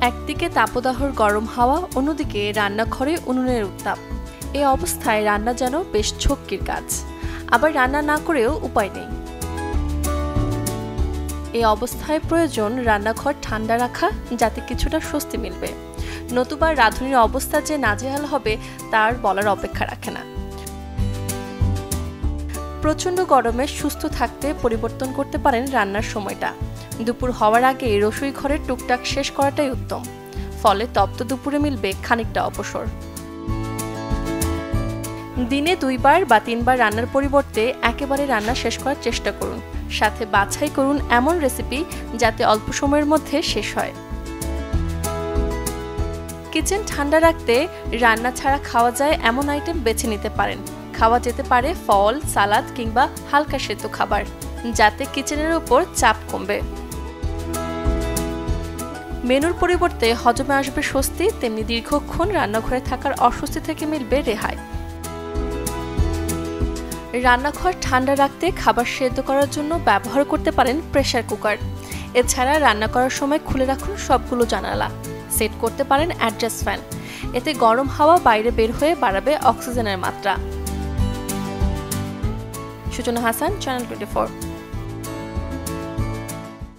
একদিকে তাপদাহর গরম হাওয়া, অন্যদিকে রান্নাঘরে উনুনের উত্তাপ। এই অবস্থায় রান্না যেন বেশ ঝক্কির কাজ, আবার রান্না না করেও উপায় নেই। এই অবস্থায় প্রয়োজন রান্নাঘর ঠান্ডা রাখা, যাতে কিছুটা স্বস্তি মিলবে, নতুবা রাঁধুনির অবস্থা যে নাজেহাল হবে তার বলার অপেক্ষা রাখে না। প্রচণ্ড গরমে সুস্থ থাকতে পরিবর্তন করতে পারেন রান্নার সময়টা। দুপুর হওয়ার আগে রসোই ঘরের টুকটাক শেষ করাটাই উত্তম, ফলে তপ্ত দুপুরে মিলবে খানিকটা অবসর। দিনে 2 বার বা 3 বার রান্নার পরিবর্তে একেবারে রান্না শেষ করার চেষ্টা করুন। সাথে বাছাই করুন এমন রেসিপি যাতে অল্প সময়ের মধ্যে শেষ হয়। কিচেন ঠান্ডা রাখতে রান্না ছাড়া খাওয়া যায় এমন আইটেম বেছে নিতে পারেন। খাওয়া যেতে পারে ফল, সালাদ কিংবা হালকা সেদ্ধ খাবার, যাতে কিচেনের উপর চাপ কমবে। মেনুর পরিবর্তে হজমে আসবে স্বস্তি, তেমনি দীর্ঘক্ষণ রান্নাঘরে থাকার অস্বস্তি থেকে মিলবে রেহাই। রান্নাঘর ঠান্ডা রাখতে খাবার সেদ্ধ করার জন্য ব্যবহার করতে পারেন প্রেসার কুকার। এছাড়া রান্না করার সময় খুলে রাখুন সবগুলো জানালা। সেট করতে পারেন অ্যাডজাস্ট ফ্যান, এতে গরম হাওয়া বাইরে বের হয়ে বাড়াবে অক্সিজেনের মাত্রা। সূচনা হাসান, চ্যানেল 24।